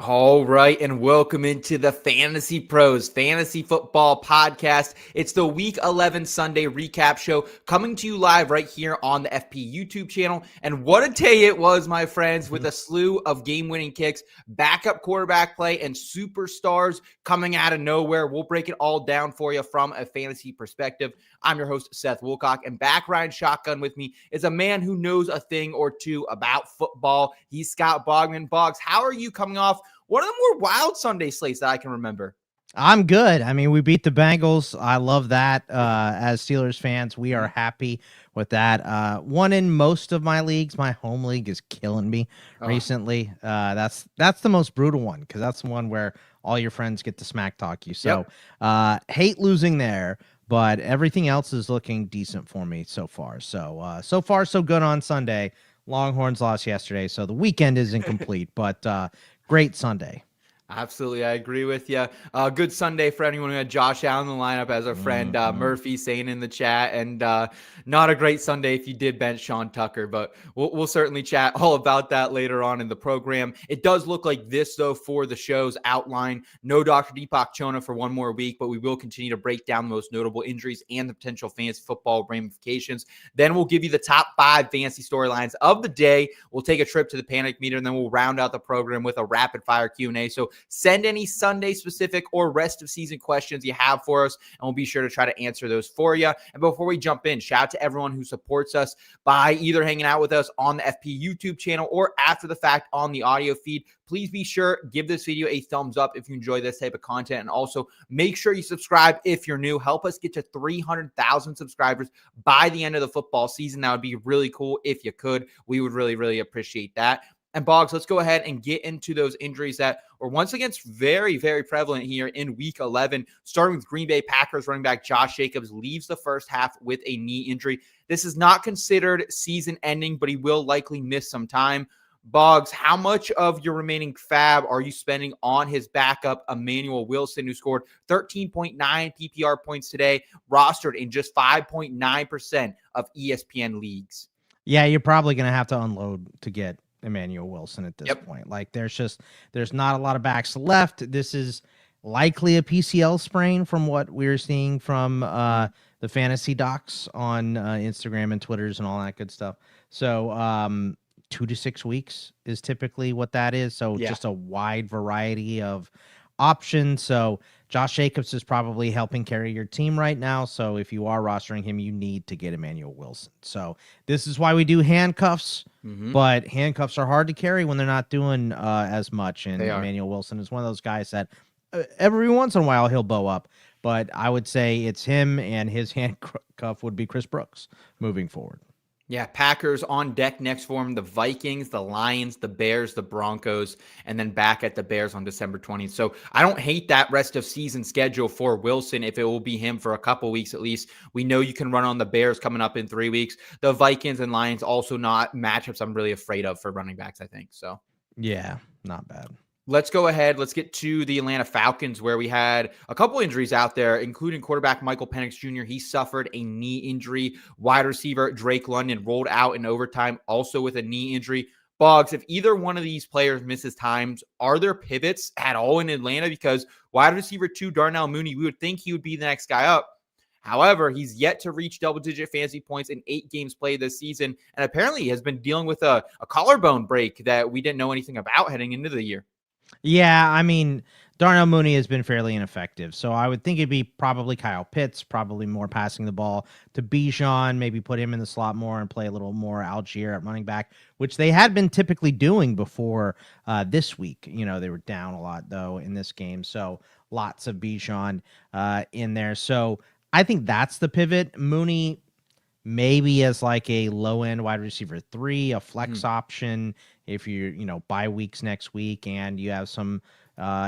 All right, and welcome into the Fantasy Pros Fantasy Football Podcast. It's the Week 11 Sunday recap show coming to you live right here on the FP YouTube channel. And what a day it was, my friends, with a slew of game-winning kicks, backup quarterback play, and superstars coming out of nowhere. We'll break it all down for you from a fantasy perspective. I'm your host, Seth Woolcock, and back riding shotgun with me is a man who knows a thing or two about football. He's Scott Bogman. Boggs, how are you coming off one of the more wild Sunday slates that I can remember? I'm good. I mean, we beat the Bengals. I love that. As Steelers fans, we are happy with that. One in most of my leagues. My home league is killing me recently. That's the most brutal one because that's the one where all your friends get to smack talk you. So hate losing there, but everything else is looking decent for me so far. So so far so good on Sunday. Longhorns lost yesterday, so the weekend is incomplete, but great Sunday. Absolutely, I agree with you. Good Sunday for anyone who had Josh Allen in the lineup, as our friend Murphy saying in the chat, and not a great Sunday if you did bench Sean Tucker, but we'll certainly chat all about that later on in the program. It does look like this, though, for the show's outline. No Dr. Deepak Chona for one more week, but we will continue to break down the most notable injuries and the potential fantasy football ramifications. Then we'll give you the top 5 fantasy storylines of the day. We'll take a trip to the panic meter, and then we'll round out the program with a rapid-fire Q&A. So send any Sunday-specific or rest-of-season questions you have for us, and we'll be sure to try to answer those for you. And before we jump in, shout out to everyone who supports us by either hanging out with us on the FP YouTube channel or after the fact on the audio feed. Please be sure, give this video a thumbs up if you enjoy this type of content, and also make sure you subscribe if you're new. Help us get to 300,000 subscribers by the end of the football season. That would be really cool if you could. We would really, really appreciate that. And Boggs, let's go ahead and get into those injuries that were once again very, very prevalent here in Week 11. Starting with Green Bay Packers running back Josh Jacobs leaves the first half with a knee injury. This is not considered season ending, but he will likely miss some time. Boggs, how much of your remaining FAAB are you spending on his backup, Emanuel Wilson, who scored 13.9 PPR points today, rostered in just 5.9% of ESPN leagues? Yeah, you're probably going to have to unload to get Emanuel Wilson at this point. Like there's not a lot of backs left. This is likely a PCL sprain from what we're seeing from the fantasy docs on Instagram and Twitters and all that good stuff. So 2 to 6 weeks is typically what that is. So just a wide variety of options. So Josh Jacobs is probably helping carry your team right now. So if you are rostering him, you need to get Emanuel Wilson. So this is why we do handcuffs, but handcuffs are hard to carry when they're not doing as much. And Emanuel Wilson is one of those guys that every once in a while he'll bow up. But I would say it's him, and his handcuff would be Chris Brooks moving forward. Yeah, Packers on deck next for him. The Vikings, the Lions, the Bears, the Broncos, and then back at the Bears on December 20th. So I don't hate that rest of season schedule for Wilson if it will be him for a couple weeks at least. We know you can run on the Bears coming up in 3 weeks. The Vikings and Lions also not matchups I'm really afraid of for running backs, I think. So yeah, not bad. Let's go ahead. Let's get to the Atlanta Falcons, where we had a couple injuries out there, including quarterback Michael Penix Jr. He suffered a knee injury. Wide receiver Drake London rolled out in overtime, also with a knee injury. Boggs, if either one of these players misses times, are there pivots at all in Atlanta? Because wide receiver 2, Darnell Mooney, we would think he would be the next guy up. However, he's yet to reach double-digit fantasy points in 8 games played this season, and apparently he has been dealing with a collarbone break that we didn't know anything about heading into the year. Yeah, I mean, Darnell Mooney has been fairly ineffective, so I would think it'd be probably Kyle Pitts, probably more passing the ball to Bijan, maybe put him in the slot more and play a little more Algier at running back, which they had been typically doing before this week. You know, they were down a lot, though, in this game, so lots of Bijan in there. So I think that's the pivot. Mooney maybe as like a low-end wide receiver 3, a flex option if you bye weeks next week and you have some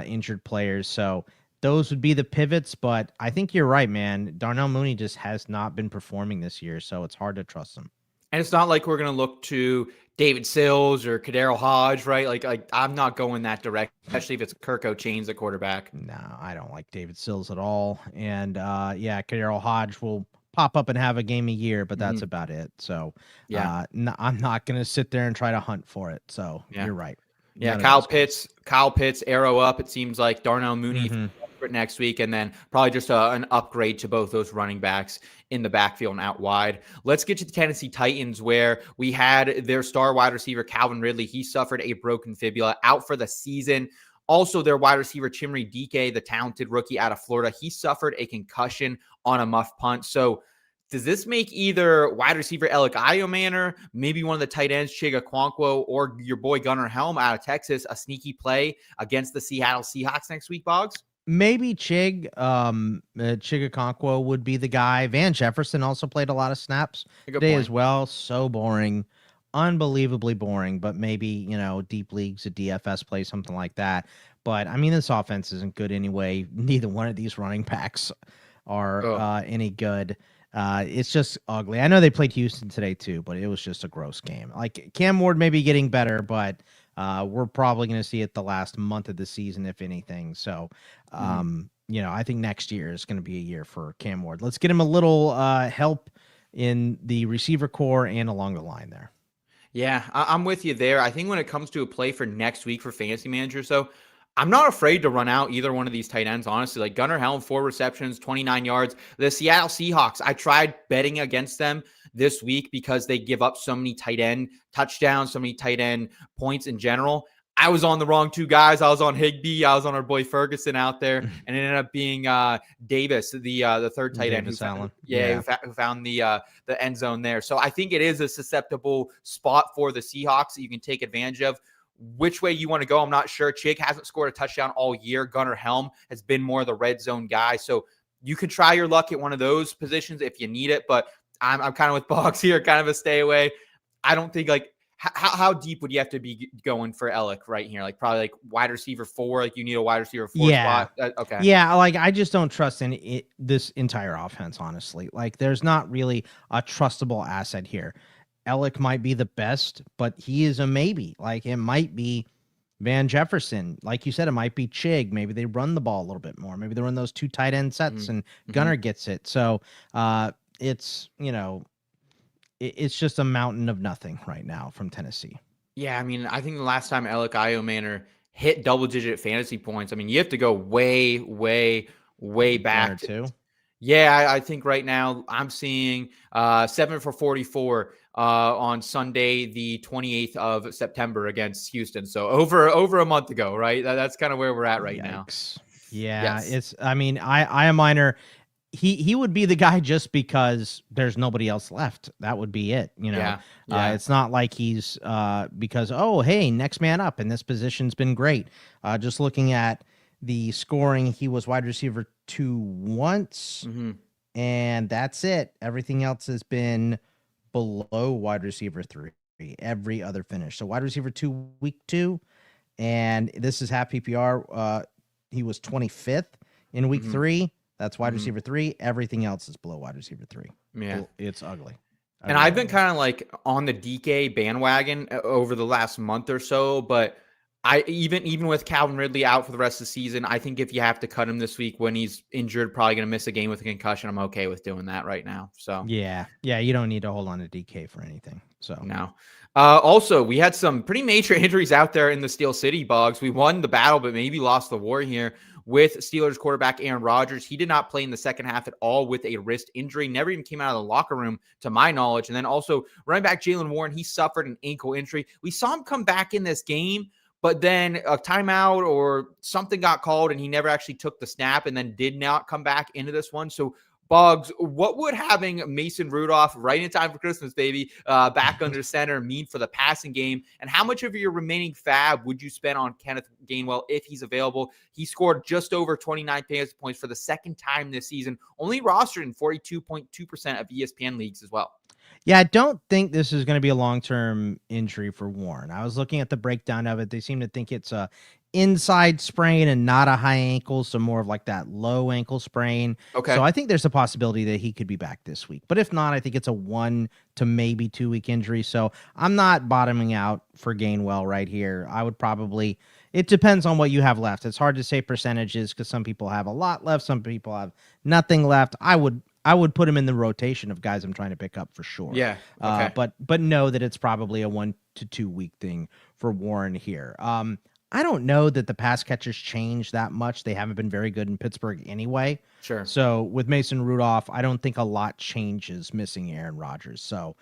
injured players. So those would be the pivots, but I think you're right, man. Darnell Mooney just has not been performing this year, so it's hard to trust him. And it's not like we're going to look to David Sills or Kadero Hodge, right? Like I'm not going that direct, especially if it's Kirko Chainz at quarterback. No, I don't like David Sills at all. And Kadero Hodge will pop up and have a game a year, but that's about it. So I'm not going to sit there and try to hunt for it. So you're right. Yeah, None of Kyle those guys. Pitts, arrow up. It seems like Darnell Mooney Mm-hmm. for next week, and then probably just an upgrade to both those running backs in the backfield and out wide. Let's get to the Tennessee Titans, where we had their star wide receiver, Calvin Ridley. He suffered a broken fibula, out for the season. Also, their wide receiver, Chimere Dike, the talented rookie out of Florida, he suffered a concussion on a muff punt. So does this make either wide receiver Alec Iomanor, maybe one of the tight ends, Chiga Quankwo, or your boy Gunnar Helm out of Texas, a sneaky play against the Seattle Seahawks next week, Boggs? Maybe Chigakonkwo would be the guy. Van Jefferson also played a lot of snaps today as well. So boring, unbelievably boring, but maybe, deep leagues, a DFS play, something like that. But I mean, this offense isn't good anyway. Neither one of these running backs are any good. It's just ugly. I know they played Houston today too, but it was just a gross game. Like Cam Ward may be getting better, but we're probably going to see it the last month of the season, if anything. So, I think next year is going to be a year for Cam Ward. Let's get him a little help in the receiver core and along the line there. Yeah, I'm with you there. I think when it comes to a play for next week for fantasy managers, so I'm not afraid to run out either one of these tight ends, honestly. Like Gunnar Helm, 4 receptions, 29 yards. The Seattle Seahawks, I tried betting against them this week because they give up so many tight end touchdowns, so many tight end points in general. I was on the wrong 2 guys. I was on Higbee. I was on our boy Ferguson out there, and it ended up being Davis, the third tight end, who found the end zone there. So I think it is a susceptible spot for the Seahawks that you can take advantage of. Which way you want to go, I'm not sure. Chig hasn't scored a touchdown all year. Gunnar Helm has been more of the red zone guy. So you can try your luck at one of those positions if you need it. But I'm kind of with Boggs here, kind of a stay away. I don't think how deep would you have to be going for Alec right here? Like probably like wide receiver 4. Like you need a wide receiver 4 spot. Okay. Yeah, like I just don't trust in this entire offense, honestly. Like there's not really a trustable asset here. Alec might be the best, but he is a maybe. Like it might be Van Jefferson. Like you said, it might be Chig. Maybe they run the ball a little bit more. Maybe they run those 2 tight end sets and Gunnar gets it. So it's, it's just a mountain of nothing right now from Tennessee. Yeah, I mean, I think the last time Alec Iomanor hit double-digit fantasy points, I mean, you have to go way, way, way back. 1 or 2. Yeah, I think right now I'm seeing 7 for 44 on Sunday, the 28th of September against Houston. So over a month ago, right? That's kind of where we're at right now. Yeah, yes. I am minor. He would be the guy just because there's nobody else left. That would be it. Yeah. It's not like he's because, oh, hey, next man up and this position's been great. Just looking at the scoring, he was wide receiver 2 once, and that's it. Everything else has been below wide receiver 3, every other finish. So wide receiver 2, week 2, and this is half PPR. He was 25th in week 3. That's wide receiver 3. Everything else is below wide receiver 3. Yeah. It's ugly. And I've been kind of like on the DK bandwagon over the last month or so, but I even with Calvin Ridley out for the rest of the season, I think if you have to cut him this week when he's injured, probably going to miss a game with a concussion, I'm okay with doing that right now. So yeah, you don't need to hold on to DK for anything. So no. Also, we had some pretty major injuries out there in the Steel City, Boggs. We won the battle, but maybe lost the war here with Steelers quarterback Aaron Rodgers. He did not play in the second half at all with a wrist injury. Never even came out of the locker room, to my knowledge. And then also running back Jaylen Warren, he suffered an ankle injury. We saw him come back in this game, but then a timeout or something got called and he never actually took the snap and then did not come back into this one. So Boggs, what would having Mason Rudolph right in time for Christmas, baby, back under center mean for the passing game? And how much of your remaining FAAB would you spend on Kenneth Gainwell if he's available? He scored just over 29 fantasy points for the second time this season, only rostered in 42.2% of ESPN leagues as well. Yeah, I don't think this is going to be a long-term injury for Warren. I was looking at the breakdown of it. They seem to think it's a inside sprain and not a high ankle, so more of like that low ankle sprain. Okay. So I think there's a possibility that he could be back this week. But if not, I think it's a 1 to maybe 2 week injury. So I'm not bottoming out for Gainwell right here. I would probably, it depends on what you have left. It's hard to say percentages because some people have a lot left, some people have nothing left. I would put him in the rotation of guys I'm trying to pick up for sure. Yeah. Okay. But know that it's probably a 1 to 2 week thing for Warren here. I don't know that the pass catchers change that much. They haven't been very good in Pittsburgh anyway. Sure. So with Mason Rudolph, I don't think a lot changes missing Aaron Rodgers. So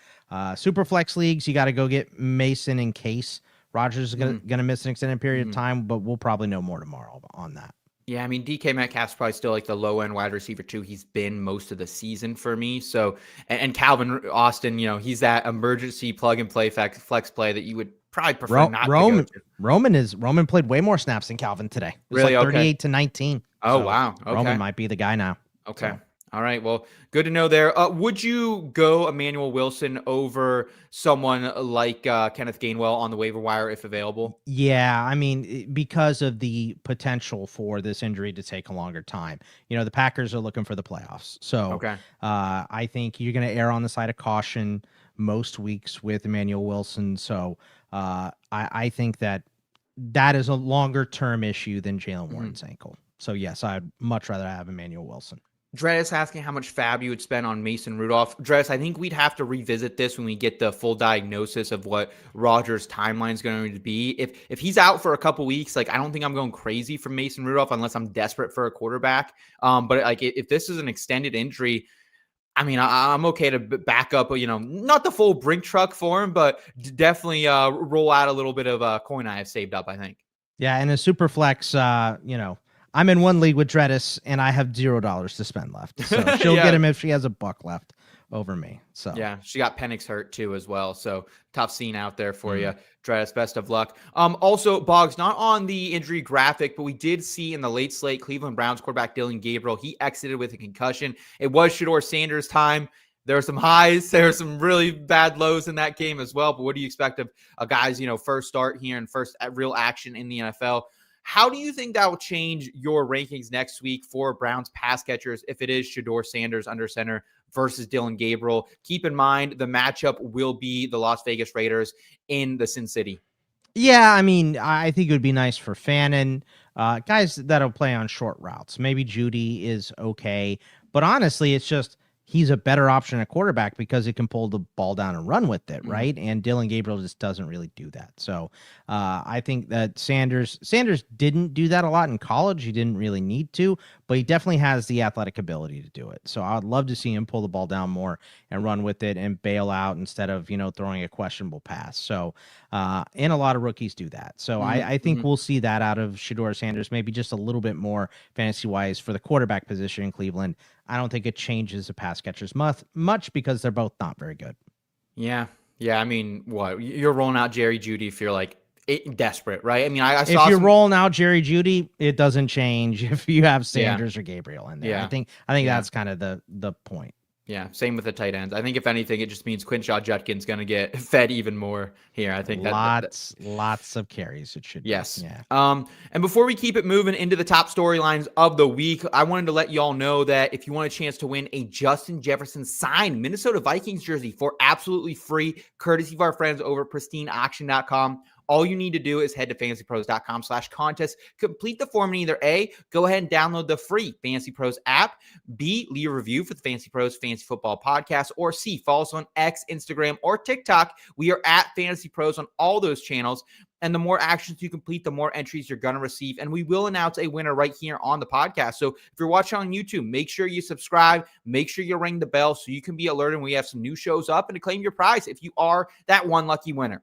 super flex leagues, you got to go get Mason in case Rodgers is going to miss an extended period of time, but we'll probably know more tomorrow on that. Yeah, I mean, DK Metcalf's probably still like the low-end wide receiver, too. He's been most of the season for me. So, and Calvin Austin, he's that emergency plug-and-play flex play that you would probably prefer not to go to. Roman played way more snaps than Calvin today. It was really? like 38 to 19. Oh, so wow. Okay. Roman might be the guy now. Okay. So. All right. Well, good to know there. Would you go Emanuel Wilson over someone like Kenneth Gainwell on the waiver wire if available? Yeah, I mean, because of the potential for this injury to take a longer time. The Packers are looking for the playoffs. So I think you're going to err on the side of caution most weeks with Emanuel Wilson. So I think that is a longer-term issue than Jaylen Warren's ankle. So, yes, I'd much rather have Emanuel Wilson. Dredis asking how much FAAB you would spend on Mason Rudolph. Dredis, I think we'd have to revisit this when we get the full diagnosis of what Rodgers' timeline is going to be. If he's out for a couple weeks, I don't think I'm going crazy for Mason Rudolph unless I'm desperate for a quarterback. But if this is an extended injury, I mean, I'm okay to back up, not the full brink truck for him, but definitely roll out a little bit of a coin I have saved up, I think. Yeah, and a super flex, I'm in one league with Dredis, and I have $0 to spend left. So she'll get him if she has $1 left over me. So yeah, she got Penix hurt too as well. So tough scene out there for you, Dredis. Best of luck. Also, Boggs, not on the injury graphic, but we did see in the late slate Cleveland Browns quarterback Dillon Gabriel. He exited with a concussion. It was Shedeur Sanders' time. There are some highs. There are some really bad lows in that game as well. But what do you expect of a guy's first start here and first real action in the NFL? How do you think that will change your rankings next week for Browns pass catchers if it is Shedeur Sanders under center versus Dillon Gabriel? Keep in mind the matchup will be the Las Vegas Raiders in the Sin City. Yeah, I mean, I think it would be nice for Fannin, guys that'll play on short routes. Maybe Judy is okay, but honestly, it's just he's a better option at quarterback because he can pull the ball down and run with it, right? And Dillon Gabriel just doesn't really do that. So I think that Sanders didn't do that a lot in college. He didn't really need to, but he definitely has the athletic ability to do it. So I would love to see him pull the ball down more and run with it and bail out instead of, throwing a questionable pass. So and a lot of rookies do that. So I think we'll see that out of Shedeur Sanders, maybe just a little bit more fantasy-wise for the quarterback position in Cleveland. I don't think it changes the pass catchers much because they're both not very good. Yeah. I mean, what? You're rolling out Jerry Jeudy if you're desperate, right? I mean, I saw if you're rolling out Jerry Jeudy, it doesn't change if you have Sanders or Gabriel in there. Yeah. I think that's kind of the point. Yeah, same with the tight ends. I think if anything, it just means Quinshaw Judkins going to get fed even more here. I think lots of carries. It should. Yes. Yeah. And before we keep it moving into the top storylines of the week, I wanted to let y'all know that if you want a chance to win a Justin Jefferson signed Minnesota Vikings jersey for absolutely free, courtesy of our friends over at pristineauction.com. All you need to do is head to fantasypros.com/contest, complete the form, and either A, go ahead and download the free Fantasy Pros app, B, leave a review for the Fantasy Pros Fantasy Football Podcast, or C, follow us on X, Instagram, or TikTok. We are at Fantasy Pros on all those channels. And the more actions you complete, the more entries you're going to receive. And we will announce a winner right here on the podcast. So if you're watching on YouTube, make sure you subscribe. Make sure you ring the bell so you can be alerted when we have some new shows up and to claim your prize if you are that one lucky winner.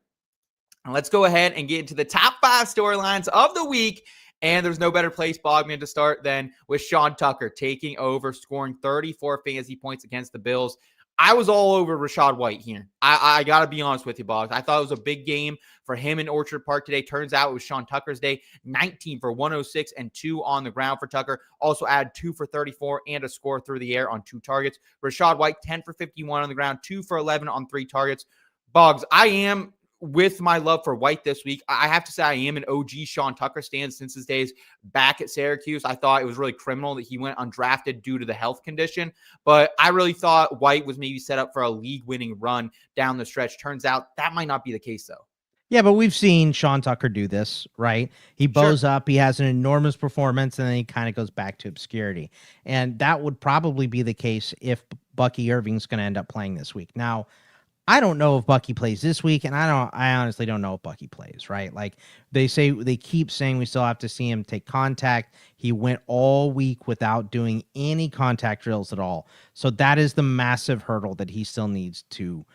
And let's go ahead and get into the top 5 storylines of the week. And there's no better place, Bogman, to start than with Sean Tucker taking over, scoring 34 fantasy points against the Bills. I was all over Rachaad White here. I got to be honest with you, Boggs. I thought it was a big game for him in Orchard Park today. Turns out it was Sean Tucker's day. 19 for 106 and 2 on the ground for Tucker. Also add 2 for 34 and a score through the air on 2 targets. Rachaad White, 10 for 51 on the ground, 2 for 11 on 3 targets. Boggs, I am with my love for White this week. I have to say I am an OG Sean Tucker stan since his days back at Syracuse. I thought it was really criminal that he went undrafted due to the health condition, but I really thought White was maybe set up for a league-winning run down the stretch. Turns out that might not be the case, though. Yeah, but we've seen Sean Tucker do this, right? He bows up, he has an enormous performance, and then he kind of goes back to obscurity. And that would probably be the case if Bucky Irving's going to end up playing this week. Now, I don't know if Bucky plays this week, and I honestly don't know if Bucky plays, right? Like they keep saying we still have to see him take contact. He went all week without doing any contact drills at all. So that is the massive hurdle that he still needs to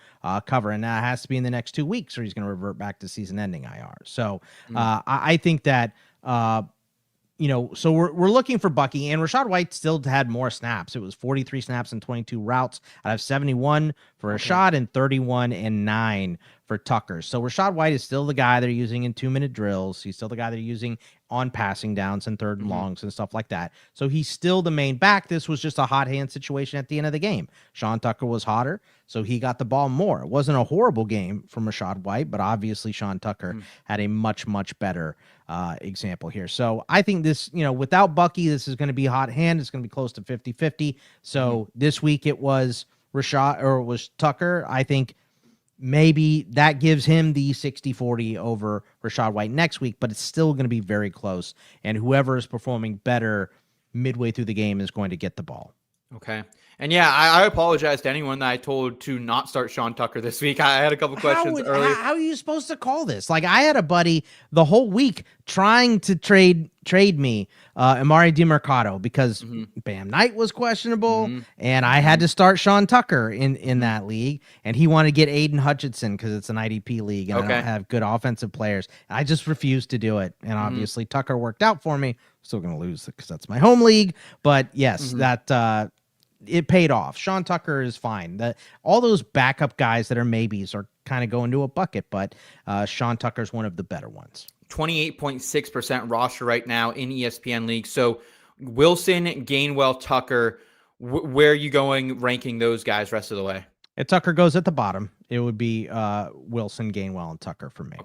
cover. And that has to be in the next 2 weeks, or he's going to revert back to season ending IR. So I think that, so we're looking for Bucky, and Rachaad White still had more snaps. It was 43 snaps and 22 routes out of 71 for Rachaad and 31 and 9 for Tucker. So Rachaad White is still the guy they're using in 2-minute drills. He's still the guy they're using on passing downs and third and longs and stuff like that. So he's still the main back. This was just a hot hand situation at the end of the game. Sean Tucker was hotter, so he got the ball more. It wasn't a horrible game from Rachaad White, but obviously Sean Tucker had a much, much better example here. So I think this, without Bucky, this is going to be hot hand. It's going to be close to 50-50. So this week it was Tucker. I think maybe that gives him the 60-40 over Rachaad White next week, but it's still going to be very close. And whoever is performing better midway through the game is going to get the ball. Okay. And yeah, I apologize to anyone that I told to not start Sean Tucker this week. I had a couple questions earlier. How are you supposed to call this? Like, I had a buddy the whole week trying to trade me Amari DiMercato because Bam Knight was questionable, and I had to start Sean Tucker in that league, and he wanted to get Aiden Hutchinson because it's an IDP league, and I don't have good offensive players. I just refused to do it, and obviously Tucker worked out for me. Still going to lose because that's my home league, but yes, that it paid off. Sean Tucker is fine. All those backup guys that are maybes are kind of going to a bucket, but Sean Tucker is one of the better ones. 28.6% roster right now in ESPN league. So Wilson, Gainwell, Tucker, where are you going ranking those guys rest of the way? If Tucker goes at the bottom, it would be Wilson, Gainwell, and Tucker for me.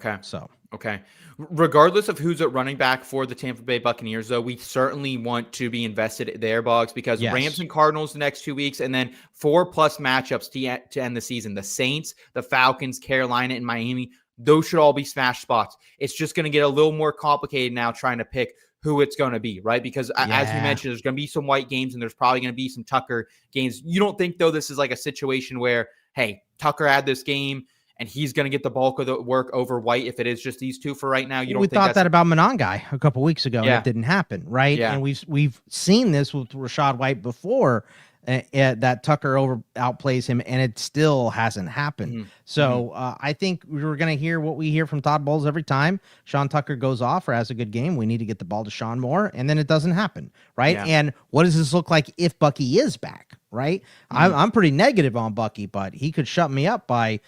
Okay. Regardless of who's at running back for the Tampa Bay Buccaneers, though, we certainly want to be invested there, Boggs, because Rams and Cardinals the next 2 weeks, and then 4+ matchups to end the season. The Saints, the Falcons, Carolina, and Miami, those should all be smash spots. It's just going to get a little more complicated now trying to pick who it's going to be, right? Because as you mentioned, there's going to be some White games, and there's probably going to be some Tucker games. You don't think, though, this is like a situation where, hey, Tucker had this game, and he's going to get the bulk of the work over White if it is just these two for right now? You don't we think thought that about Monangai a couple weeks ago, and it didn't happen, right? Yeah. And we've seen this with Rachaad White before, that Tucker outplays him, and it still hasn't happened. So I think we're going to hear what we hear from Todd Bowles every time Sean Tucker goes off or has a good game. We need to get the ball to Sean more, and then it doesn't happen, right? Yeah. And what does this look like if Bucky is back, right? I'm pretty negative on Bucky, but he could shut me up by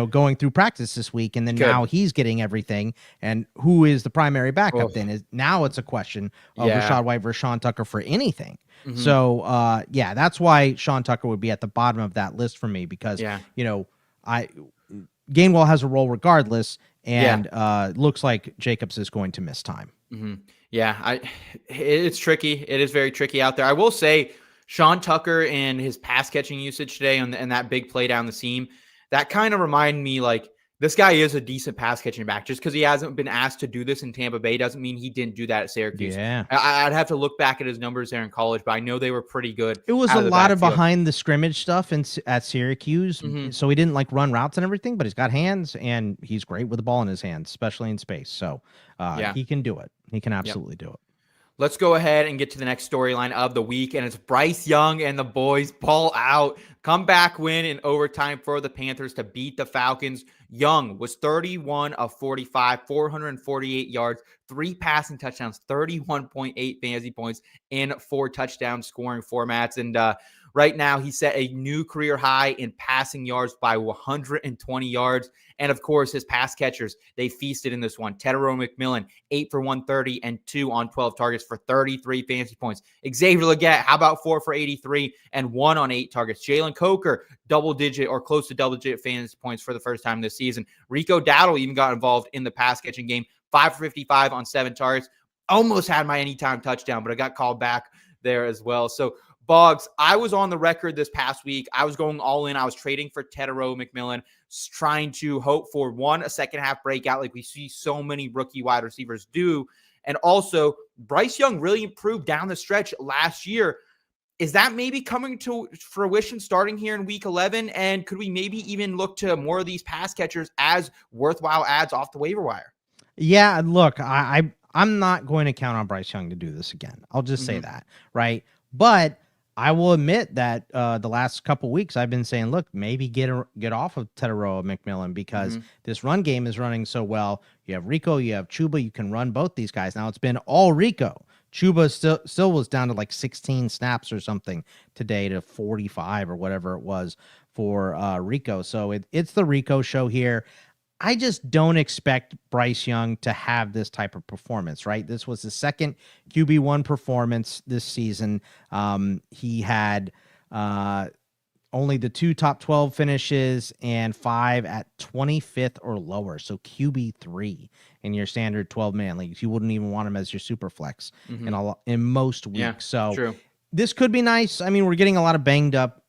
going through practice this week, and then now he's getting everything. And who is the primary backup then? Now it's a question of Rachaad White versus Sean Tucker for anything. So that's why Sean Tucker would be at the bottom of that list for me, because Gainwell has a role regardless, and looks like Jacobs is going to miss time. It's tricky. It is very tricky out there. I will say Sean Tucker and his pass catching usage today and that big play down the seam, that kind of reminded me, like, this guy is a decent pass catching back. Just because he hasn't been asked to do this in Tampa Bay doesn't mean he didn't do that at Syracuse. Yeah. I'd have to look back at his numbers there in college, but I know they were pretty good. It was a lot of behind the scrimmage stuff at Syracuse. So he didn't run routes and everything, but he's got hands, and he's great with the ball in his hands, especially in space. So he can do it. He can absolutely do it. Let's go ahead and get to the next storyline of the week, and it's Bryce Young and the boys ball out. Comeback win in overtime for the Panthers to beat the Falcons. Young was 31 of 45, 448 yards, 3 passing touchdowns, 31.8 fantasy points in 4 touchdown scoring formats. And right now, he set a new career high in passing yards by 120 yards. And, of course, his pass catchers, they feasted in this one. Tedero McMillan, 8 for 130 and 2 on 12 targets for 33 fantasy points. Xavier Legette, how about 4 for 83 and 1 on 8 targets? Jalen Coker, double-digit or close to double-digit fantasy points for the first time this season. Rico Dowdle even got involved in the pass-catching game, 5 for 55 on 7 targets. Almost had my anytime touchdown, but I got called back there as well. So, Boggs, I was on the record this past week. I was going all in. I was trading for Tedero McMillan, trying to hope for a second half breakout like we see so many rookie wide receivers do. And also, Bryce Young really improved down the stretch last year. Is that maybe coming to fruition starting here in week 11? And could we maybe even look to more of these pass catchers as worthwhile ads off the waiver wire? Yeah, look, I'm not going to count on Bryce Young to do this again. I'll just say that, right? But I will admit that the last couple weeks I've been saying, look, maybe get off of Teteroa McMillan because this run game is running so well. You have Rico, you have Chuba, you can run both these guys. Now it's been all Rico. Chuba still was down to like 16 snaps or something today to 45 or whatever it was for Rico. So it's the Rico show here. I just don't expect Bryce Young to have this type of performance, right? This was the second QB1 performance this season. He had only the 2 top 12 finishes and 5 at 25th or lower. So QB3 in your standard 12-man leagues. You wouldn't even want him as your super flex in most weeks. Yeah, so true. This could be nice. I mean, we're getting a lot of banged up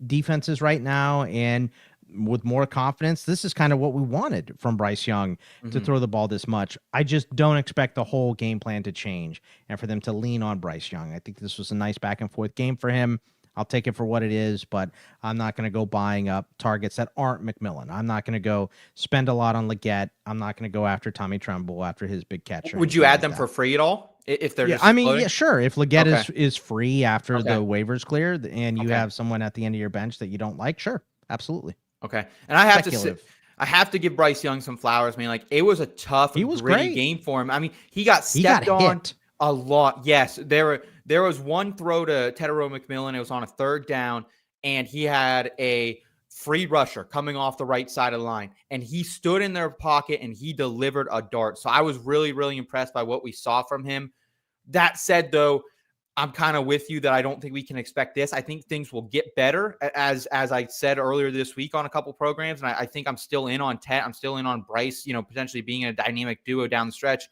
defenses right now, and with more confidence, this is kind of what we wanted from Bryce Young to throw the ball this much. I just don't expect the whole game plan to change and for them to lean on Bryce Young. I think this was a nice back and forth game for him. I'll take it for what it is, but I'm not going to go buying up targets that aren't McMillan. I'm not going to go spend a lot on Leggett. I'm not going to go after Tommy Tremble after his big catch. Would you add them for free at all? If they're sure. If Leggett is free after the waivers clear and you have someone at the end of your bench that you don't like, sure. Absolutely. Okay. And I have to give Bryce Young some flowers, man. Like, it was a tough, gritty game for him. I mean, he got stepped on a lot. Yes. There was one throw to Teteroa McMillan. It was on a 3rd down, and he had a free rusher coming off the right side of the line, and he stood in their pocket and he delivered a dart. So I was really, really impressed by what we saw from him. That said, though, I'm kind of with you that I don't think we can expect this. I think things will get better, as I said earlier this week on a couple programs, and I think I'm still in on Tet. I'm still in on Bryce, potentially being a dynamic duo down the stretch.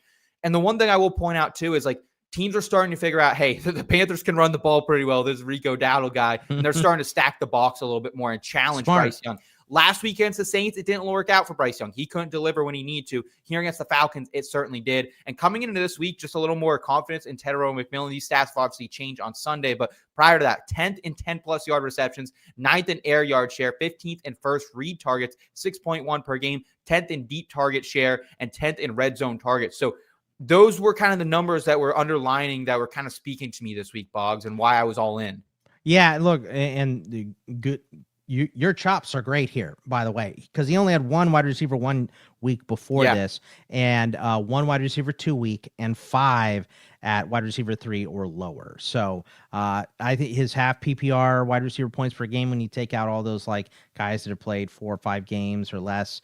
And the one thing I will point out, too, is like teams are starting to figure out, hey, the Panthers can run the ball pretty well. This Rico Dowdle guy, and they're starting to stack the box a little bit more and challenge Bryce Young. Last week against the Saints, it didn't work out for Bryce Young. He couldn't deliver when he needed to. Here against the Falcons, it certainly did. And coming into this week, just a little more confidence in Teteroa McMillan. These stats will obviously change on Sunday, but prior to that, 10th in 10-plus yard receptions, 9th in air yard share, 15th in first read targets, 6.1 per game, 10th in deep target share, and 10th in red zone targets. So those were kind of the numbers that were underlining, that were kind of speaking to me this week, Boggs, and why I was all in. Yeah, look, and the good. Your chops are great here, by the way, because he only had one wide receiver 1 week before this, and one wide receiver 2 week, and 5 at wide receiver 3 or lower. So I think his half PPR wide receiver points per game, when you take out all those like guys that have played 4 or 5 games or less,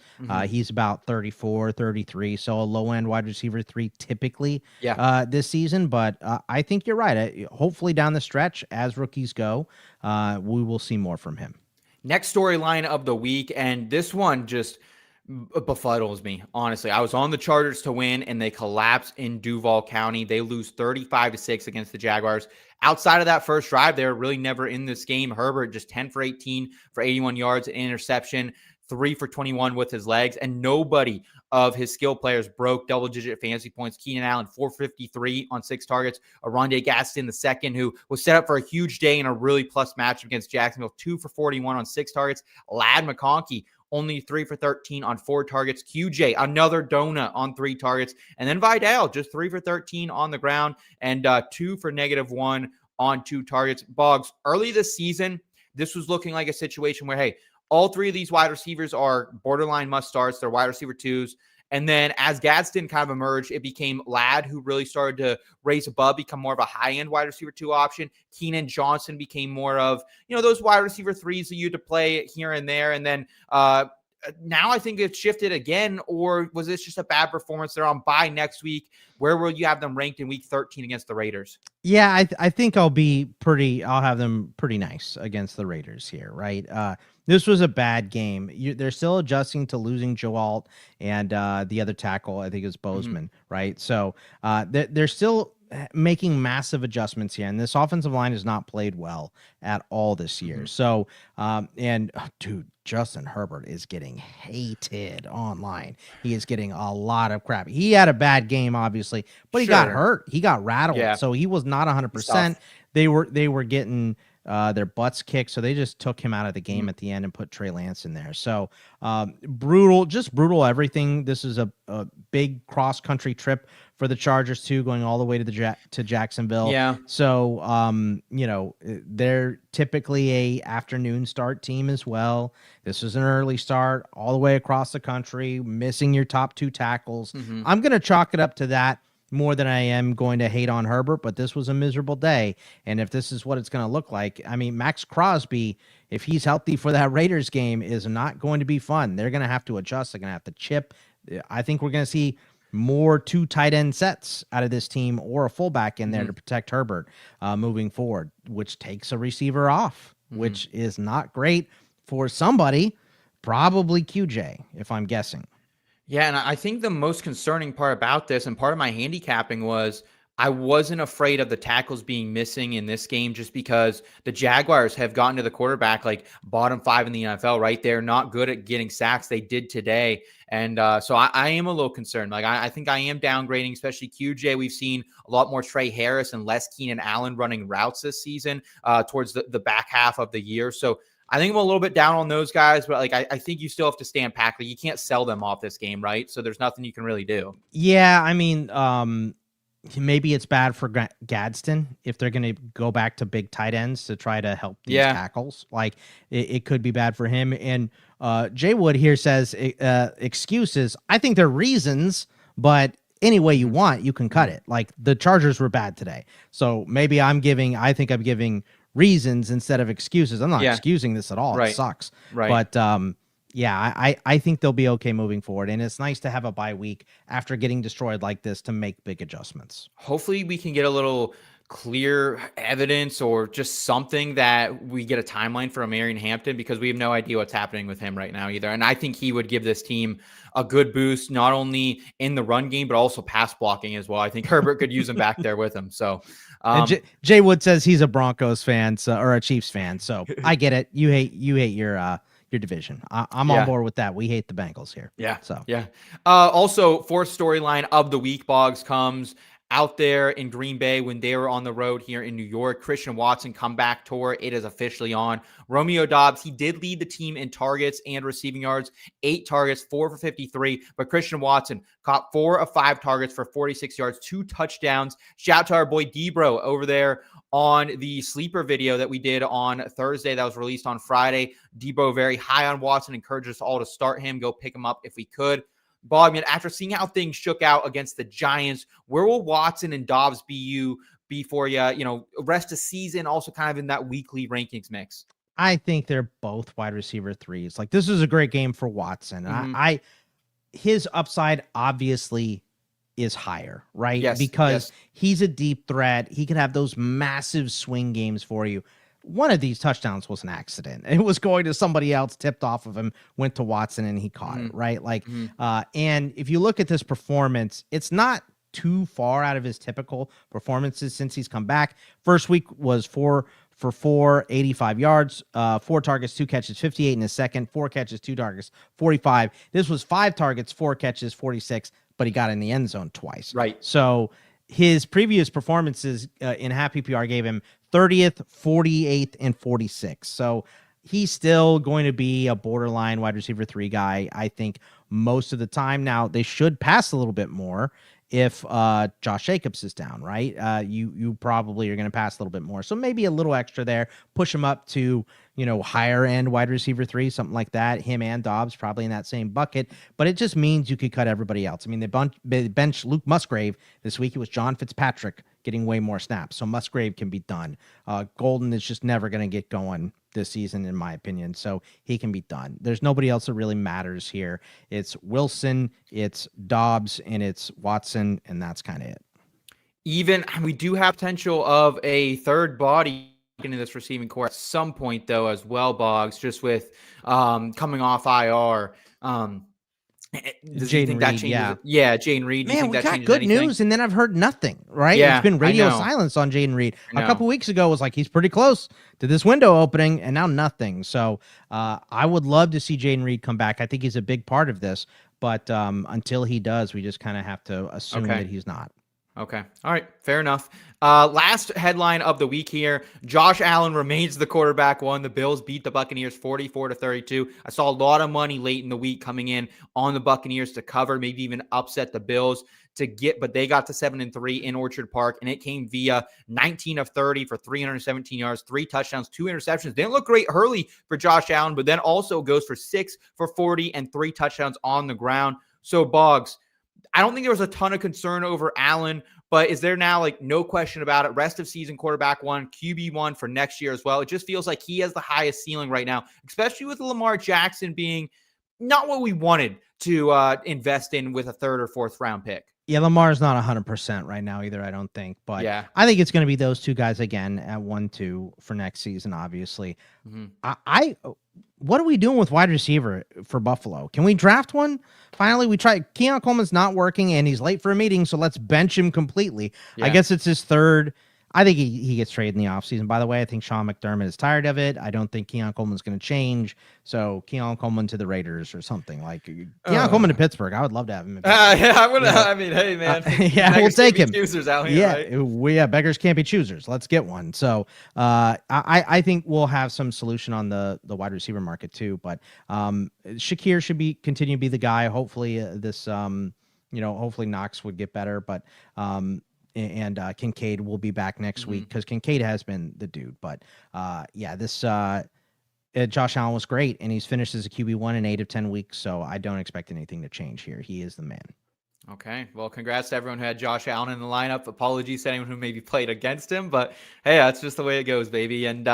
he's about 34, 33. So a low end wide receiver 3 typically this season. But I think you're right. Hopefully down the stretch, as rookies go, we will see more from him. Next storyline of the week, and this one just befuddles me, honestly. I was on the Chargers to win, and they collapse in Duval County. They lose 35-6 against the Jaguars. Outside of that first drive, they were really never in this game. Herbert just 10 for 18 for 81 yards, an interception, 3 for 21 with his legs, and nobody of his skill players broke double-digit fantasy points. Keenan Allen, 453 on 6 targets. Rondé Gaston, the second, who was set up for a huge day in a really plus matchup against Jacksonville, 2 for 41 on 6 targets. Lad McConkey, only 3 for 13 on 4 targets. QJ, another donut on 3 targets. And then Vidal, just 3 for 13 on the ground and 2 for -1 on 2 targets. Boggs, early this season, this was looking like a situation where, hey, all 3 of these wide receivers are borderline must-starts. They're wide receiver 2s. And then as Gadsden kind of emerged, it became Ladd who really started to raise above, become more of a high-end wide receiver 2 option. Keenan Johnson became more of, those wide receiver 3s that you had to play here and there. And then now I think it's shifted again, or was this just a bad performance? They're on bye next week. Where will you have them ranked in week 13 against the Raiders? Yeah, I think I'll have them pretty nice against the Raiders here, right? This was a bad game. They're still adjusting to losing Joe Alt and the other tackle, I think it's Bozeman, right? So they're still making massive adjustments here, and this offensive line has not played well at all this year. So, dude, Justin Herbert is getting hated online. He is getting a lot of crap. He had a bad game, obviously, but he got hurt. He got rattled, so he was not 100%. they were getting their butts kicked, so they just took him out of the game at the end and put Trey Lance in there. So brutal everything. This is a big cross country trip for the Chargers too, going all the way to Jacksonville. Yeah. So they're typically a afternoon start team as well. This was an early start all the way across the country, missing your top 2 tackles. I'm going to chalk it up to that more than I am going to hate on Herbert, but this was a miserable day. And if this is what it's going to look like, I mean, Max Crosby, if he's healthy for that Raiders game, is not going to be fun. They're going to have to adjust. They're going to have to chip. I think we're going to see more 2 tight end sets out of this team or a fullback in there to protect Herbert moving forward, which takes a receiver off, which is not great for somebody, probably QJ, if I'm guessing. Yeah, and I think the most concerning part about this, and part of my handicapping, was I wasn't afraid of the tackles being missing in this game just because the Jaguars have gotten to the quarterback like bottom 5 in the NFL, right? They're not good at getting sacks. They did today. And so I am a little concerned. Like, I think I am downgrading, especially QJ. We've seen a lot more Trey Harris and less Keenan Allen running routes this season towards the back half of the year. So I think I'm a little bit down on those guys, but like I think you still have to stand pat. Like, you can't sell them off this game, right? So there's nothing you can really do. Yeah, I mean, maybe it's bad for Gadsden if they're going to go back to big tight ends to try to help these tackles. Like, it could be bad for him. And Jay Wood here says excuses. I think they're reasons, but any way you want, you can cut it. Like, the Chargers were bad today, so maybe I think I'm giving reasons instead of excuses. I'm not excusing this at all. Right. It sucks. Right. But I think they'll be okay moving forward. And it's nice to have a bye week after getting destroyed like this to make big adjustments. Hopefully we can get a little clear evidence or just something that we get a timeline for Marion Hampton, because we have no idea what's happening with him right now either. And I think he would give this team a good boost, not only in the run game, but also pass blocking as well. I think Herbert could use him back there with him. So Jay Wood says he's a Broncos fan, or a Chiefs fan. So I get it. You hate your division. I'm on board with that. We hate the Bengals here. Yeah. So also, fourth storyline of the week, Boggs, comes out there in Green Bay when they were on the road here in New York. Christian Watson comeback tour. It is officially on. Romeo Doubs, he did lead the team in targets and receiving yards, 8 targets, 4 for 53. But Christian Watson caught 4 of 5 targets for 46 yards, 2 touchdowns. Shout out to our boy Debro over there on the sleeper video that we did on Thursday that was released on Friday. Debo very high on Watson, encouraged us all to start him, go pick him up if we could. Bogman, after seeing how things shook out against the Giants, where will Watson and Doubs be for you, rest of season, also kind of in that weekly rankings mix? I think they're both wide receiver 3s. Like, this is a great game for Watson. His upside obviously is higher, right? Yes, because he's a deep threat. He can have those massive swing games for you. One of these touchdowns was an accident. It was going to somebody else, tipped off of him, went to Watson, and he caught it, right? Like, and if you look at this performance, it's not too far out of his typical performances since he's come back. First week was 4 for 4, 85 yards, 4 targets, 2 catches, 58 in his second, 4 catches, 2 targets, 45. This was 5 targets, 4 catches, 46, but he got in the end zone twice. Right. So his previous performances in half PPR gave him 30th, 48th, and 46. So he's still going to be a borderline wide receiver 3 guy, I think, most of the time. Now, they should pass a little bit more if Josh Jacobs is down, right? You probably are going to pass a little bit more. So maybe a little extra there, push him up to, higher end wide receiver 3, something like that. Him and Doubs probably in that same bucket, but it just means you could cut everybody else. I mean, they bench Luke Musgrave this week. It was John Fitzpatrick getting way more snaps. So Musgrave can be done. Golden is just never going to get going this season, in my opinion. So he can be done. There's nobody else that really matters here. It's Wilson, it's Doubs, and it's Watson, and that's kind of it. Even we do have potential of a third body into this receiving core at some point, though, as well, Boggs, just with coming off IR. Jayden Reed, Jayden Reed. Man, we got good news, and then I've heard nothing, right? Yeah, it's been radio silence on Jayden Reed. A couple weeks ago, it was like he's pretty close to this window opening, and now nothing. So I would love to see Jayden Reed come back. I think he's a big part of this, but until he does, we just kind of have to assume that he's not. Okay. All right. Fair enough. Last headline of the week here. Josh Allen remains the quarterback one. The Bills beat the Buccaneers 44-32. I saw a lot of money late in the week coming in on the Buccaneers to cover, maybe even upset the Bills but they got to 7-3 in Orchard Park, and it came via 19 of 30 for 317 yards, 3 touchdowns, 2 interceptions. Didn't look great early for Josh Allen, but then also goes for 6 for 40 and 3 touchdowns on the ground. So Boggs, I don't think there was a ton of concern over Allen, but is there now no question about it? Rest of season quarterback one, QB1 for next year as well. It just feels like he has the highest ceiling right now, especially with Lamar Jackson being not what we wanted to invest in with a 3rd or 4th round pick. Yeah, Lamar's not 100% right now either, I don't think. But yeah. I think it's going to be those two guys again at 1-2 for next season, obviously. Mm-hmm. What are we doing with wide receiver for Buffalo? Can we draft one? Finally, we tried. Keon Coleman's not working, and he's late for a meeting, so let's bench him completely. Yeah. I guess it's his 3rd. I think he gets traded in the offseason, by the way. I think Sean McDermott is tired of it. I don't think Keon Coleman's going to change. So Keon Coleman to the Raiders or something. Keon Coleman to Pittsburgh. I would love to have him. Yeah, I would. I mean, hey, man. Yeah, we'll take him. Choosers out here, right? Beggars can't be choosers. Let's get one. So I think we'll have some solution on the wide receiver market too. But Shakir should continue to be the guy. Hopefully hopefully Knox would get better. But and Kincaid will be back next week because Kincaid has been the dude. But Josh Allen was great, and he's finished as a QB1 in 8 of 10 weeks, so I don't expect anything to change here. He is the man. Okay, well, congrats to everyone who had Josh Allen in the lineup. Apologies to anyone who maybe played against him, but hey, that's just the way it goes, baby. And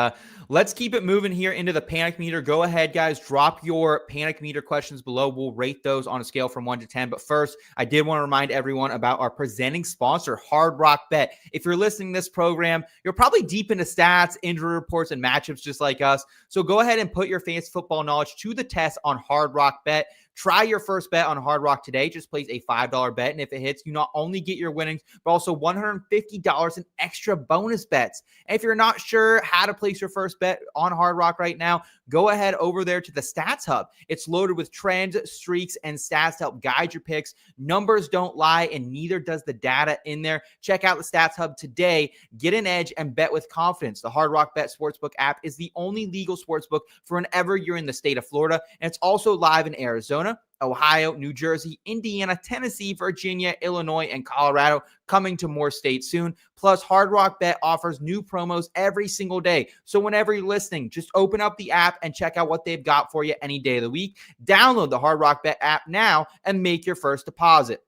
let's keep it moving here into the panic meter. Go ahead, guys. Drop your panic meter questions below. We'll rate those on a scale from 1 to 10. But first, I did want to remind everyone about our presenting sponsor, Hard Rock Bet. If you're listening to this program, you're probably deep into stats, injury reports, and matchups just like us. So go ahead and put your fantasy football knowledge to the test on Hard Rock Bet. Try your first bet on Hard Rock today. Just place a $5 bet, and if it hits, you not only get your winnings, but also $150 in extra bonus bets. And if you're not sure how to place your first bet on Hard Rock right now, go ahead over there to the Stats Hub. It's loaded with trends, streaks, and stats to help guide your picks. Numbers don't lie, and neither does the data in there. Check out the Stats Hub today. Get an edge and bet with confidence. The Hard Rock Bet Sportsbook app is the only legal sportsbook for whenever you're in the state of Florida, and it's also live in Arizona, Ohio, New Jersey, Indiana, Tennessee, Virginia, Illinois, and Colorado, coming to more states soon. Plus, Hard Rock Bet offers new promos every single day. So whenever you're listening, just open up the app and check out what they've got for you any day of the week. Download the Hard Rock Bet app now and make your first deposit.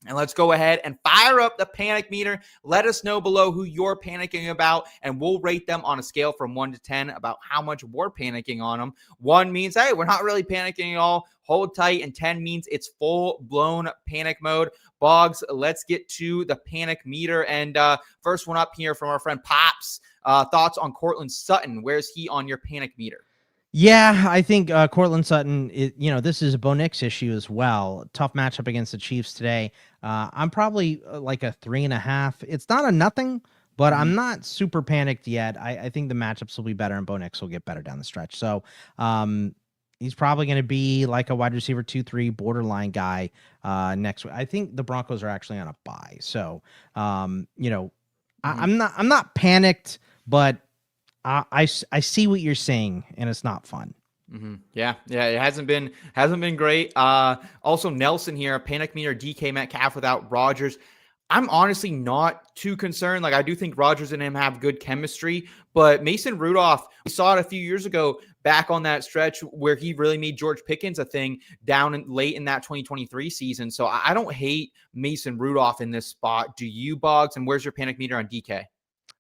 And let's go ahead and fire up the panic meter. Let us know below who you're panicking about, and we'll rate them on a scale from 1 to 10 about how much we're panicking on them. 1 means, hey, we're not really panicking at all. Hold tight. And 10 means it's full-blown panic mode. Boggs, let's get to the panic meter. And first one up here from our friend Pops. Thoughts on Courtland Sutton. Where's he on your panic meter? Yeah, I think Courtland Sutton, this is a Bo Nix issue as well. Tough matchup against the Chiefs today. I'm probably like a 3.5. It's not a nothing, but I'm not super panicked yet. I think the matchups will be better, and Bo Nix will get better down the stretch. So he's probably going to be like a wide receiver 2-3 borderline guy next week. I think the Broncos are actually on a bye. So, I'm not panicked, but I see what you're saying, and it's not fun. Yeah, it hasn't been great. Also, Nelson here, panic meter, DK Metcalf without Rodgers. I'm honestly not too concerned. I do think Rodgers and him have good chemistry, but Mason Rudolph, we saw it a few years ago back on that stretch where he really made George Pickens a thing late in that 2023 season. So I don't hate Mason Rudolph in this spot. Do you, Boggs? And where's your panic meter on DK?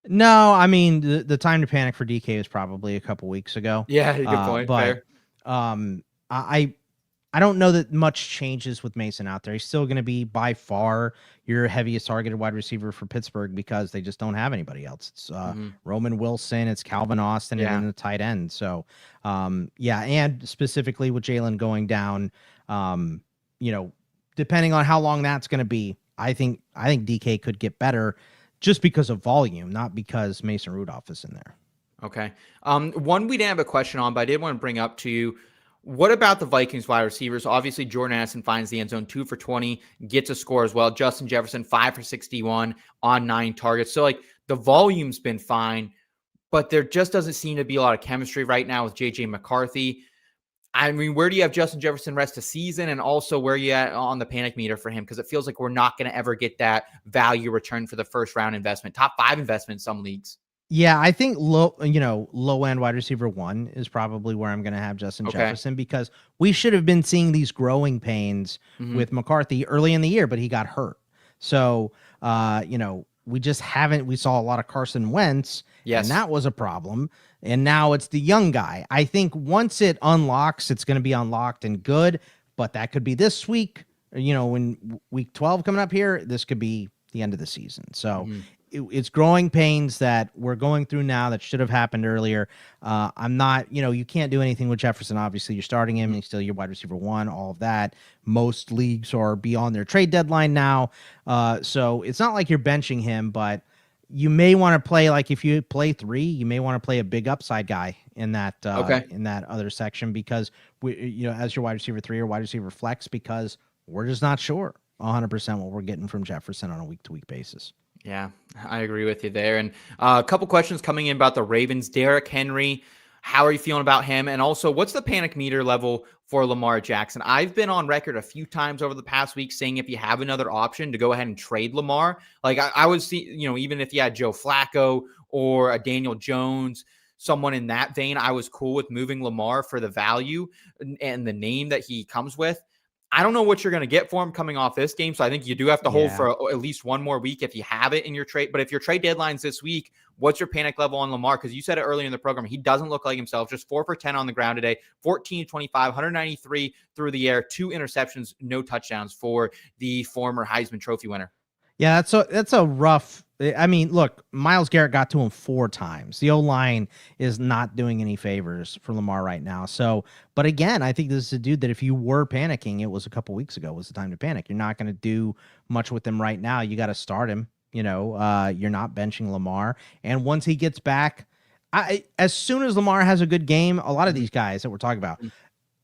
No, I mean, the time to panic for DK was probably a couple weeks ago. Yeah, good point. But fair. I don't know that much changes with Mason out there. He's still going to be by far your heaviest targeted wide receiver for Pittsburgh because they just don't have anybody else. It's Roman Wilson, it's Calvin Austin, and then the tight end. So, and specifically with Jaylen going down, depending on how long that's going to be, I think DK could get better just because of volume, not because Mason Rudolph is in there. Okay. One we didn't have a question on, but I did want to bring up to you. What about the Vikings wide receivers? Obviously, Jordan Addison finds the end zone, 2 for 20, gets a score as well. Justin Jefferson, 5 for 61 on 9 targets. So, like, the volume's been fine, but there just doesn't seem to be a lot of chemistry right now with JJ McCarthy. I mean, where do you have Justin Jefferson rest of season? And also, where are you at on the panic meter for him? Because it feels like we're not going to ever get that value return for the first round investment. Top 5 investment in some leagues. Yeah, I think low end wide receiver 1 is probably where I'm going to have Justin Jefferson, because we should have been seeing these growing pains with McCarthy early in the year, but he got hurt. So, we just haven't. We saw a lot of Carson Wentz, and that was a problem. And now it's the young guy. I think once it unlocks, it's going to be unlocked and good, but that could be this week. When week 12 coming up here, this could be the end of the season. So it's growing pains that we're going through now that should have happened earlier. I'm not, you can't do anything with Jefferson. Obviously, you're starting him. He's still your wide receiver 1, all of that. Most leagues are beyond their trade deadline now. So it's not like you're benching him, but you may want to play, like if you play 3, you may want to play a big upside guy in that in that other section, because as your wide receiver 3 or wide receiver flex, because we're just not sure 100% what we're getting from Jefferson on a week-to-week basis. Yeah, I agree with you there. And a couple questions coming in about the Ravens. Derrick Henry, how are you feeling about him? And also, what's the panic meter level for Lamar Jackson? I've been on record a few times over the past week saying if you have another option to go ahead and trade Lamar, like I would see, even if you had Joe Flacco or a Daniel Jones, someone in that vein, I was cool with moving Lamar for the value and the name that he comes with. I don't know what you're going to get for him coming off this game. So I think you do have to hold for at least one more week if you have it in your trade. But if your trade deadline's this week, what's your panic level on Lamar? Because you said it earlier in the program, he doesn't look like himself. Just 4 for 10 on the ground today, 14-25, 193 through the air, 2 interceptions, no touchdowns for the former Heisman Trophy winner. Yeah, that's a rough. I mean, look, Myles Garrett got to him 4 times. The O-line is not doing any favors for Lamar right now. So, but again, I think this is a dude that if you were panicking, it was a couple weeks ago was the time to panic. You're not going to do much with him right now. You got to start him. You're not benching Lamar. And once he gets back, as soon as Lamar has a good game, a lot of these guys that we're talking about,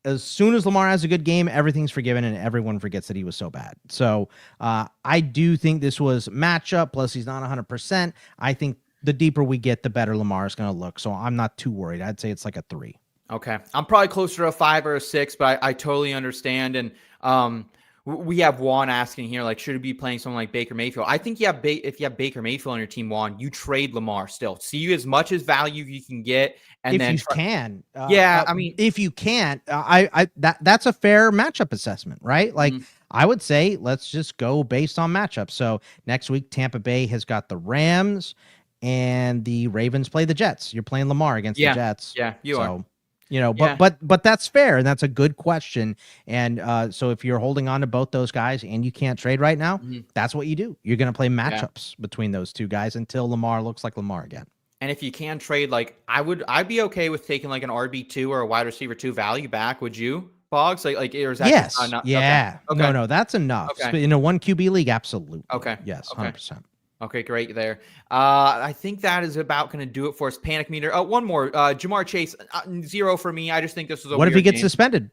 as soon as Lamar has a good game, everything's forgiven and everyone forgets that he was so bad. So I do think this was matchup, plus he's not 100%. I think the deeper we get, the better Lamar is going to look. So I'm not too worried. I'd say it's like a 3. Okay. I'm probably closer to a 5 or a 6, but I totally understand. And we have Juan asking here, like, should it be playing someone like Baker Mayfield? I think if you have Baker Mayfield on your team, Juan, you trade Lamar still. See as much as value you can get. And if then you can. I mean, if you can't, that's a fair matchup assessment, right? Like, I would say let's just go based on matchup. So next week, Tampa Bay has got the Rams and the Ravens play the Jets. You're playing Lamar against the Jets. Yeah, you are. But that's fair, and that's a good question. And so if you're holding on to both those guys and you can't trade right now, that's what you do. You're going to play matchups between those two guys until Lamar looks like Lamar again. And if you can trade, like I'd be okay with taking like an RB2 or a wide receiver 2 value back. Would you, Boggs? Like or is that yes, not, yeah, okay. No, that's enough. Okay. In a 1 QB league, absolutely. Okay, yes, 100%. Okay, great there. I think that is about going to do it for us. Panic meter. One more. Jamar Chase, 0 for me. I just think this was a What if he gets game. suspended?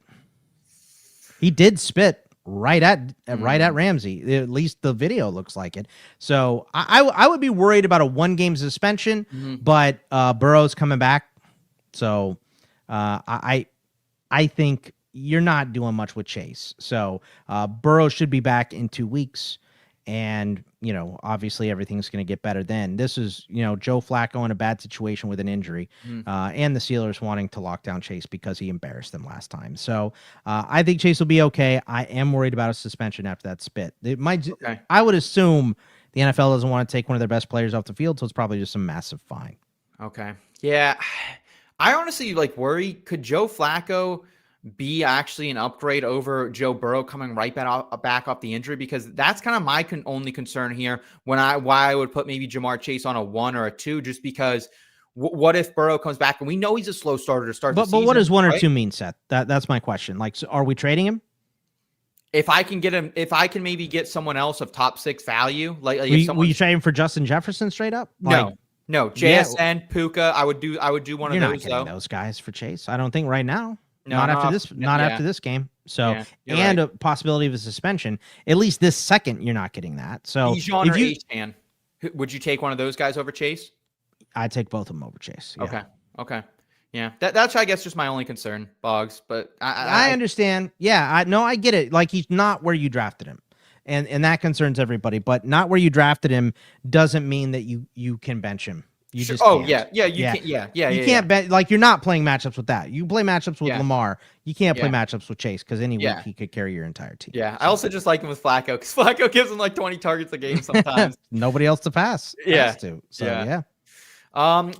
He did spit right at Ramsey. At least the video looks like it. So I would be worried about a 1-game suspension, but Burrow's coming back. So I think you're not doing much with Chase. So Burrow should be back in 2 weeks. And, obviously everything's going to get better then. This is, Joe Flacco in a bad situation with an injury, and the Steelers wanting to lock down Chase because he embarrassed them last time. So I think Chase will be okay. I am worried about a suspension after that spit. It might. Okay. I would assume the NFL doesn't want to take one of their best players off the field, so it's probably just a massive fine. Okay. Yeah. I honestly worry. Could Joe Flacco be actually an upgrade over Joe Burrow coming right back off the injury? Because that's kind of my only concern here why I would put maybe Jamar Chase on a 1 or a 2, just because what if Burrow comes back and we know he's a slow starter to start the season. But what does 1 or 2 mean, Seth? That's my question. Like, so are we trading him? If I can get him, if I can maybe get someone else of top 6 value, will you trade him for Justin Jefferson straight up? No, JSN, Puka. I would do one of those. You're not getting those guys for Chase. I don't think right now. Not after this. Not after this game. So, and a possibility of a suspension. At least this second, you're not getting that. So, Bijan or Achane, would you take one of those guys over Chase? I'd take both of them over Chase. Yeah. Okay. Yeah, that's I guess just my only concern, Boggs. But I understand. Yeah, I get it. Like, he's not where you drafted him, and that concerns everybody. But not where you drafted him doesn't mean that you can bench him. You just can't. You can't bet. Like, you're not playing matchups with that. You play matchups with Lamar. You can't play matchups with Chase because any week he could carry your entire team. Yeah, so. I also just like him with Flacco because Flacco gives him like 20 targets a game sometimes. Nobody else to pass. To. So yeah.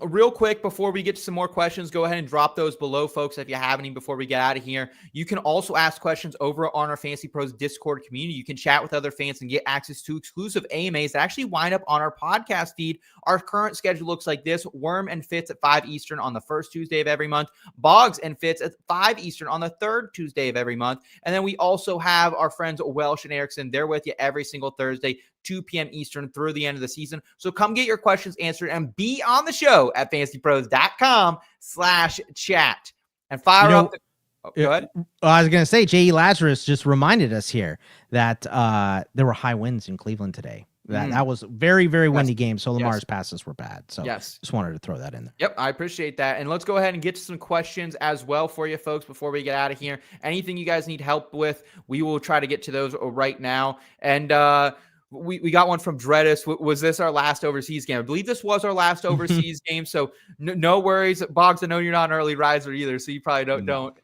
Real quick, before we get to some more questions, go ahead and drop those below, folks, if you have any before we get out of here. You can also ask questions over on our Fantasy Pros Discord community. You can chat with other fans and get access to exclusive AMAs that actually wind up on our podcast feed. Our current schedule looks like this: Worm and Fitz at 5 Eastern on the first Tuesday of every month, Boggs and Fitz at 5 Eastern on the third Tuesday of every month. And then we also have our friends Welsh and Erickson. They're with you every single Thursday, 2 p.m. Eastern through the end of the season. So come get your questions answered and be on the show at fantasypros.com/chat and fire up. Go ahead. I was going to say, J.E. Lazarus just reminded us here that there were high winds in Cleveland today. That was very, very windy game. So Lamar's passes were bad. So just wanted to throw that in there. Yep, I appreciate that. And let's go ahead and get to some questions as well for you folks before we get out of here. Anything you guys need help with, we will try to get to those right now. And we got one from Dreadis. Was this our last overseas game? I believe this was our last overseas game. So no worries. Boggs, I know you're not an early riser either, so you probably don't.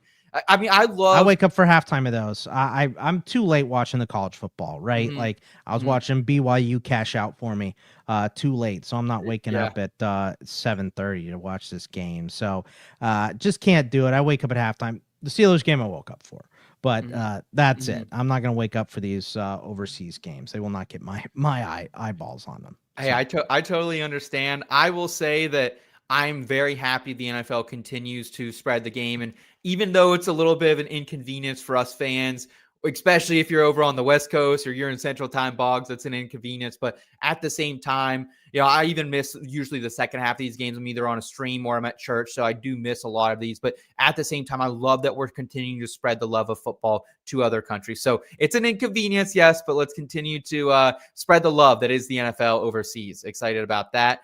I mean, I wake up for halftime of those. I'm too late watching the college football, right? Like, I was watching BYU cash out for me too late. So I'm not waking up at 7:30 to watch this game. So just can't do it. I wake up at halftime. The Steelers game I woke up for. But that's it. I'm not going to wake up for these overseas games. They will not get my eyeballs on them. So. Hey, I totally understand. I will say that I'm very happy the NFL continues to spread the game. And even though it's a little bit of an inconvenience for us fans, especially if you're over on the West Coast or you're in Central Time, Boggs, that's an inconvenience. But at the same time, I even miss usually the second half of these games. I'm either on a stream or I'm at church, so I do miss a lot of these. But at the same time, I love that we're continuing to spread the love of football to other countries. So it's an inconvenience, yes, but let's continue to spread the love that is the NFL overseas. Excited about that.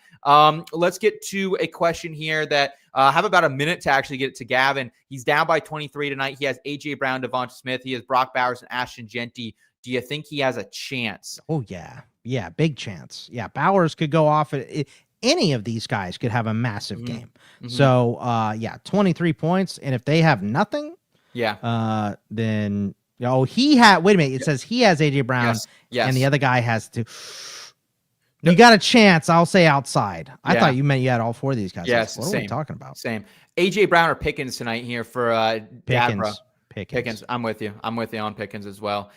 Let's get to a question here that have about a minute to actually get it to Gavin. He's down by 23 tonight. He has A.J. Brown, Devonta Smith. He has Brock Bowers and Ashton Genty. Do you think he has a chance? Oh, yeah. Yeah, big chance. Yeah, Bowers could go off. Any of these guys could have a massive game. So, 23 points. And if they have nothing, then, he had, wait a minute. It says he has A.J. Brown, and the other guy has to. You got a chance. I'll say outside. I thought you meant you had all four of these guys. Yes, what are we talking about? Same. A.J. Brown or Pickens tonight here for Pickens. Pickens. I'm with you on Pickens as well.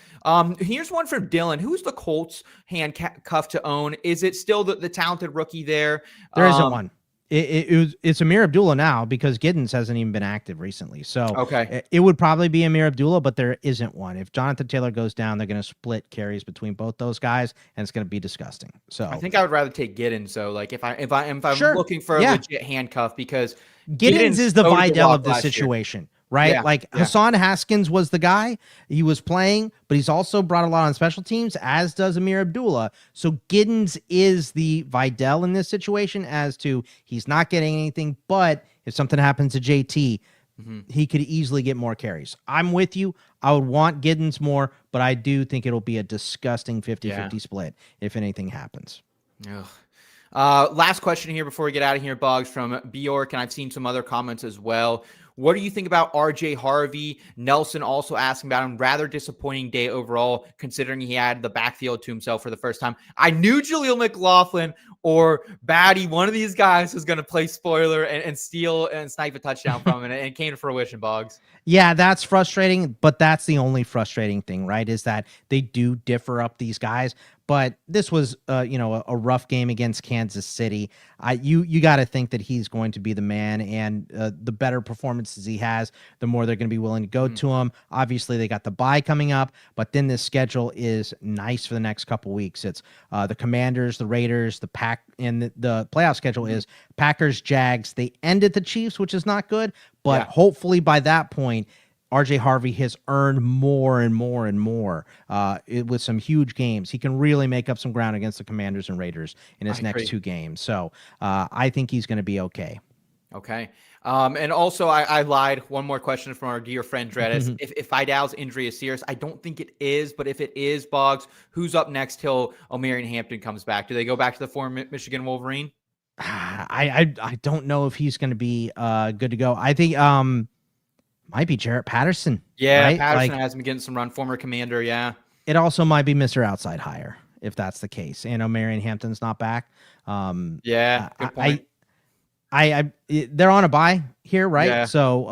Here's one from Dillon. Who's the Colts handcuff to own? Is it still the talented rookie there? There isn't one. It's Amir Abdullah now because Giddens hasn't even been active recently. So it would probably be Amir Abdullah, but there isn't one. If Jonathan Taylor goes down, they're going to split carries between both those guys, and it's going to be disgusting. So I think I would rather take Giddens. So like if I'm looking for a legit handcuff, because Giddens is the Vidal of the situation. Right? Hassan Haskins was the guy. He was playing, but he's also brought a lot on special teams, as does Amir Abdullah. So Giddens is the Vidal in this situation, as to he's not getting anything, but if something happens to JT, he could easily get more carries. I'm with you. I would want Giddens more, but I do think it'll be a disgusting 50-50 split if anything happens. Last question here before we get out of here, Boggs, from Bjork, and I've seen some other comments as well. What do you think about RJ Harvey? Nelson also asking about him. Rather disappointing day overall, considering he had the backfield to himself for the first time. I knew Jaleel McLaughlin or Batty, one of these guys, was going to play spoiler and steal and snipe a touchdown from him, and it came to fruition, Boggs. Yeah, that's frustrating, but that's the only frustrating thing, right, is that they do differ up these guys. But this was, a rough game against Kansas City. You got to think that he's going to be the man, and the better performance chances he has, the more they're going to be willing to go to him. Obviously, they got the bye coming up, but then this schedule is nice for the next couple weeks. It's the Commanders, the Raiders, the Pack, and the playoff schedule is Packers, Jags. They ended the Chiefs, which is not good, but hopefully by that point, RJ Harvey has earned more and more and more with some huge games. He can really make up some ground against the Commanders and Raiders in his next 2 games. So I think he's going to be okay. Okay. And also, I lied. One more question from our dear friend Dredis. If Vidal's injury is serious, I don't think it is, but if it is, Boggs, who's up next till Omarion Hampton comes back? Do they go back to the former Michigan Wolverine? I don't know if he's going to be good to go. I think might be Jarrett Patterson. Yeah, right? Patterson has been getting some run, former Commander, yeah. It also might be Mr. Outside Hire, if that's the case. And Omarion Hampton's not back. Yeah, good point. They're on a bye here, right? Yeah. So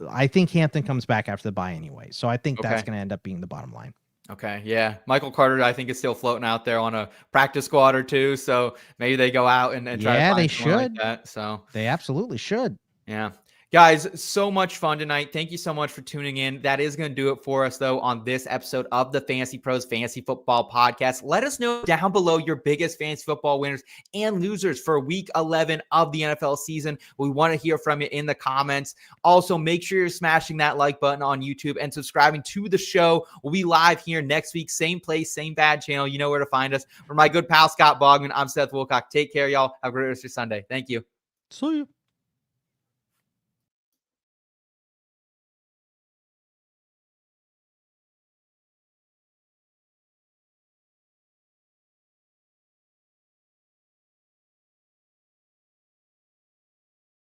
I think Hampton comes back after the bye anyway. So I think that's going to end up being the bottom line. Okay, yeah. Michael Carter, I think, is still floating out there on a practice squad or two. So maybe they go out and try to find they someone should. like that. So they absolutely should. Yeah. Guys, so much fun tonight. Thank you so much for tuning in. That is going to do it for us, though, on this episode of the Fantasy Pros Fantasy Football Podcast. Let us know down below your biggest fantasy football winners and losers for Week 11 of the NFL season. We want to hear from you in the comments. Also, make sure you're smashing that like button on YouTube and subscribing to the show. We'll be live here next week. Same place, same bad channel. You know where to find us. For my good pal, Scott Bogman, I'm Seth Woolcock. Take care, y'all. Have a great rest of your Sunday. Thank you. See you.